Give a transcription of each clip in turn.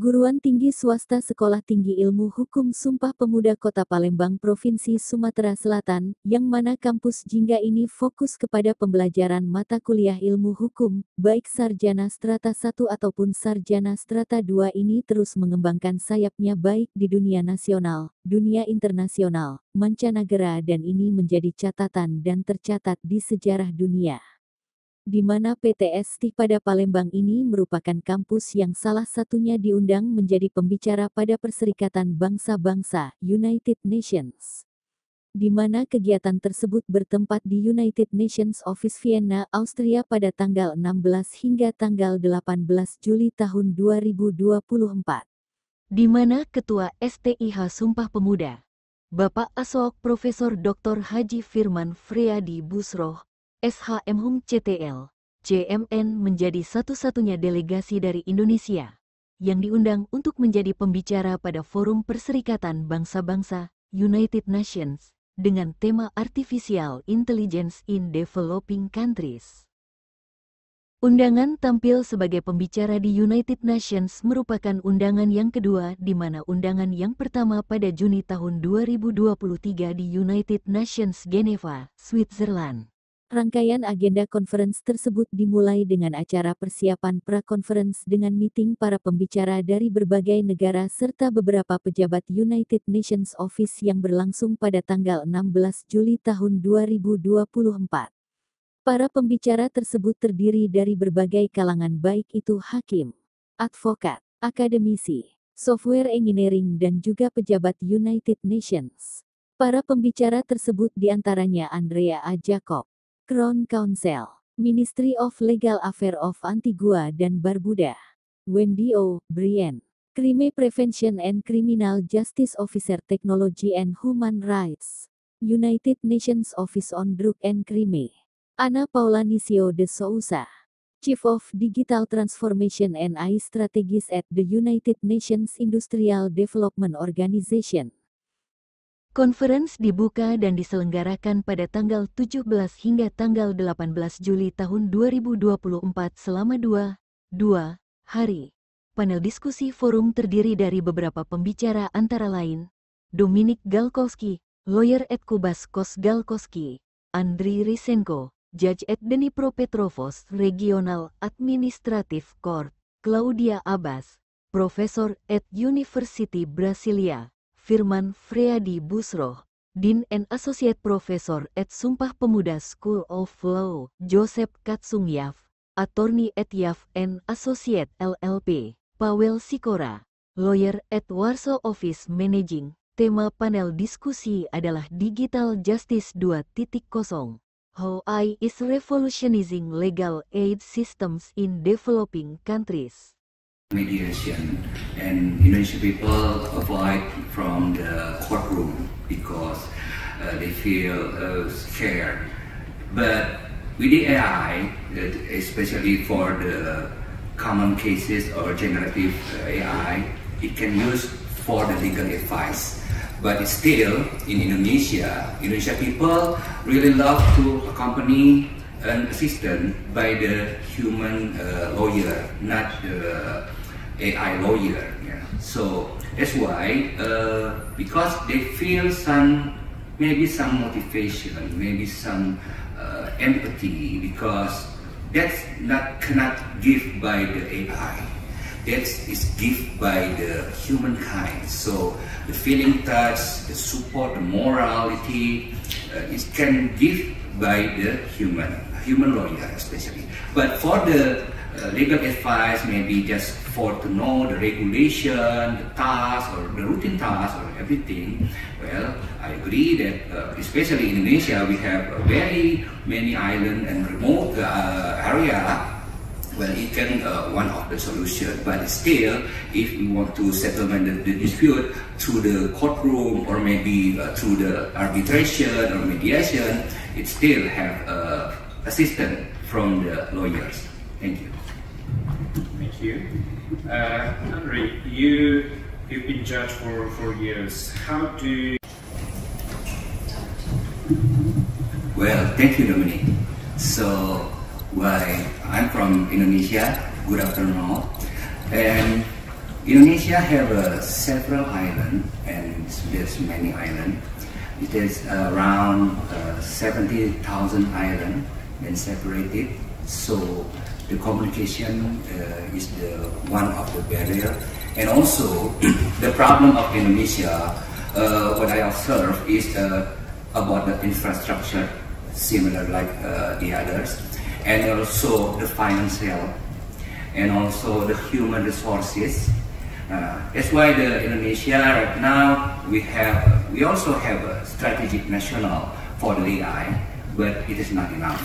Perguruan Tinggi Swasta Sekolah Tinggi Ilmu Hukum Sumpah Pemuda Kota Palembang Provinsi Sumatera Selatan, yang mana kampus Jingga ini fokus kepada pembelajaran mata kuliah ilmu hukum, baik sarjana strata 1 ataupun sarjana strata 2 ini terus mengembangkan sayapnya baik di dunia nasional, dunia internasional, mancanegara dan ini menjadi catatan dan tercatat di sejarah dunia. Di mana PTS pada Palembang ini merupakan kampus yang salah satunya diundang menjadi pembicara pada Perserikatan Bangsa-Bangsa, United Nations. Di mana kegiatan tersebut bertempat di United Nations Office Vienna, Austria pada tanggal 16 hingga tanggal 18 Juli tahun 2024. Di mana Ketua STIH Sumpah Pemuda, Bapak Asok Profesor Dr. Haji Firman Friadi Busroh, SHMHUM CTL, CMN menjadi satu-satunya delegasi dari Indonesia yang diundang untuk menjadi pembicara pada Forum Perserikatan Bangsa-Bangsa, United Nations, dengan tema Artificial Intelligence in Developing Countries. Undangan tampil sebagai pembicara di United Nations merupakan undangan yang kedua di mana undangan yang pertama pada Juni tahun 2023 di United Nations Geneva, Switzerland. Rangkaian agenda conference tersebut dimulai dengan acara persiapan pra-conference dengan meeting para pembicara dari berbagai negara serta beberapa pejabat United Nations Office yang berlangsung pada tanggal 16 Juli tahun 2024. Para pembicara tersebut terdiri dari berbagai kalangan baik itu hakim, advokat, akademisi, software engineering dan juga pejabat United Nations. Para pembicara tersebut diantaranya Andrea A. Jacob, Crown Counsel, Ministry of Legal Affairs of Antigua dan Barbuda, Wendy O. Brien, Crime Prevention and Criminal Justice Officer Technology and Human Rights, United Nations Office on Drug and Crime, Ana Paula Nisio de Souza, Chief of Digital Transformation and AI Strategies at the United Nations Industrial Development Organization. Conference dibuka dan diselenggarakan pada tanggal 17 hingga tanggal 18 Juli tahun 2024 selama dua hari. Panel diskusi forum terdiri dari beberapa pembicara antara lain, Dominik Galkowski, Lawyer at Kubas Kos Galkowski, Andriy Rysenko, Judge at Dnipropetrovsk Regional Administrative Court, Claudia Abbas, Professor at University Brasilia, Firman Friadi Busroh, Dean and Associate Professor at Sumpah Pemuda School of Law, Joseph Katsungyev, Attorney at Yav and Associate LLP, Paweł Sikora, Lawyer at Warsaw Office Managing. Tema panel diskusi adalah Digital Justice 2.0, How AI is Revolutionizing Legal Aid Systems in Developing Countries. Mediation, and Indonesian people avoid from the courtroom because they feel scared. But with the AI, especially for the common cases or generative AI, it can use for the legal advice. But still, in Indonesia people really love to accompany an assistant by the human lawyer, not the AI lawyer. Yeah. So that's why, because they feel maybe some motivation, maybe some empathy, because that's cannot give by the AI. That is given by the humankind. So the feeling touch, the support, the morality, it can give by the human lawyer especially. But for the legal advice, maybe just for to know the regulation, the task or the routine task or everything. Well, I agree that especially in Indonesia, we have very many island and remote area. Well, it can one of the solution, but still, if we want to settle the dispute through the courtroom or maybe through the arbitration or mediation, it still have assistance from the lawyers. Thank you. Thank you. Andriy, you've been judged for 4 years. How do you... Well, thank you, Dominic. So, I'm from Indonesia. Good afternoon. And Indonesia have several islands, and there's many islands. It is around 70,000 islands and separated. So the communication is one of the barrier, and also the problem of Indonesia. What I observe is about the infrastructure, similar like the others, and also the financial, and also the human resources. That's why the Indonesia right now we also have a strategic national for the AI, but it is not enough,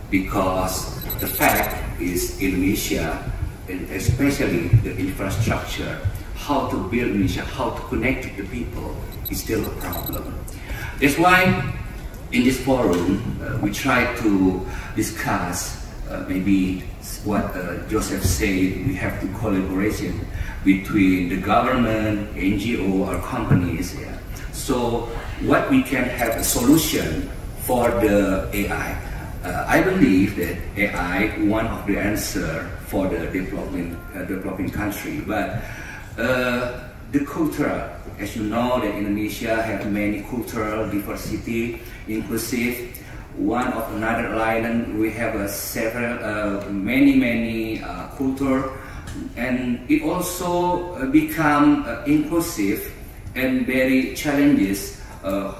because the fact is Indonesia, especially the infrastructure, how to build Indonesia, how to connect the people is still a problem. That's why in this forum we try to discuss maybe what Joseph said, we have to collaboration between the government, NGO, or companies. Yeah. So what we can have a solution for the AI. I believe that AI one of the answer for the developing country, but the culture, as you know, that Indonesia have many cultural diversity, inclusive. One of another island, we have many culture, and it also become inclusive and very challenges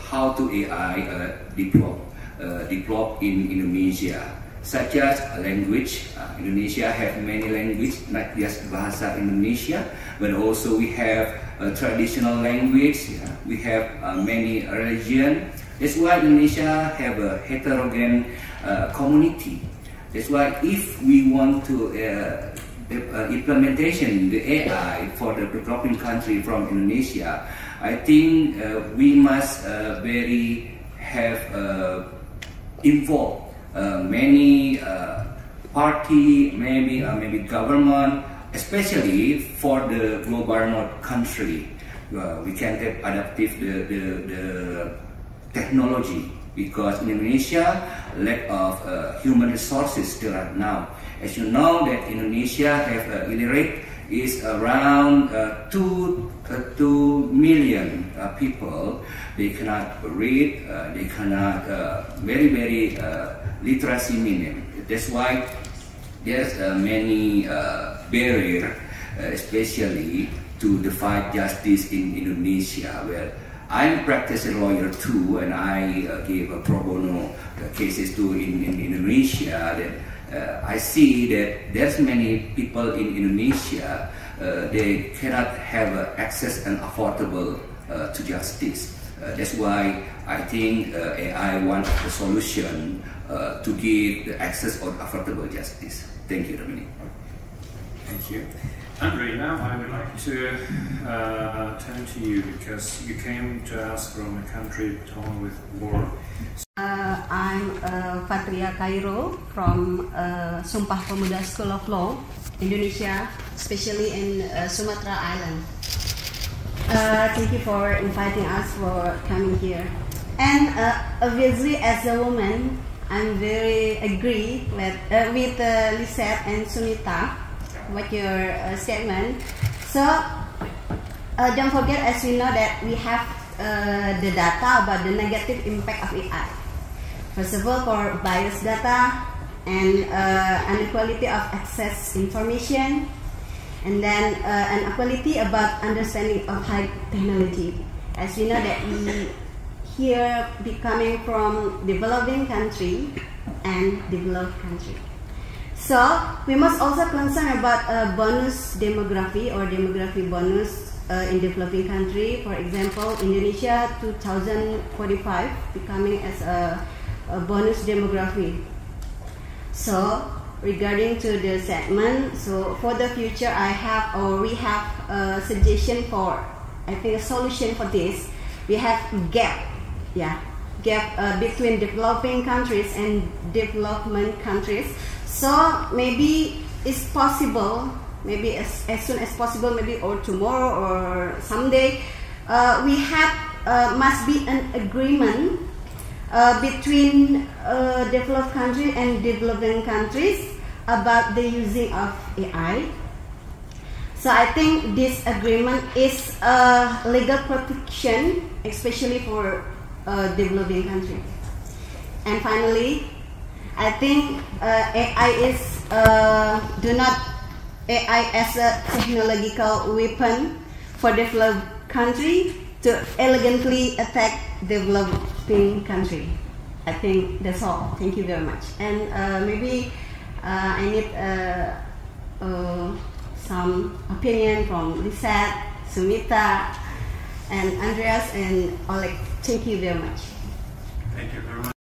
how to AI develop in Indonesia, such as language. Indonesia have many language, not just Bahasa Indonesia, but also we have traditional language. We have many religion. That's why Indonesia have a heterogeneous community. That's why if we want to implementation the AI for the developing country from Indonesia, I think we must involve many party, maybe government, especially for the global north country. We can have adaptive the technology, because in Indonesia lack of human resources still right now. As you know that Indonesia have illiterate is around 2 million people. They cannot read, they cannot very literacy minimum. That's why there's many barrier, especially to the fight justice in Indonesia, where I'm practicing lawyer too, and I give a pro bono cases too in Indonesia. That I see that there's many people in Indonesia, they cannot have access and affordable to justice. That's why I think AI one of the solution to give the access or affordable justice. Thank you, Dominic. Thank you. Andre, now I would like to turn to you, because you came to us from a country torn with war. I'm Fatria Cairo from Sumpah Pemuda School of Law, Indonesia, especially in Sumatra Island. Thank you for inviting us for coming here. And obviously, as a woman, I'm very agree with Lisette and Sunita. What your statement. So don't forget, as we know that we have the data about the negative impact of AI. First of all, for bias data and inequality of access information, and then inequality about understanding of high technology. As we know that we here becoming from developing country and developed country. So we must also concern about bonus demography or demography bonus in developing country. For example, Indonesia 2045 becoming as a bonus demography. So regarding to the segment, so for the future, we have a suggestion for, I think, a solution for this. We have gap between developing countries and development countries. So maybe it's possible, maybe as soon as possible, maybe or tomorrow or someday, we have must be an agreement between developed countries and developing countries about the using of AI. So I think this agreement is a legal protection, especially for developing countries. And finally, I think AI is AI as a technological weapon for developed country to elegantly attack developing country. I think that's all. Thank you very much. And maybe I need some opinion from Lisette, Sumita, and Andreas and Oleg. Thank you very much. Thank you very much.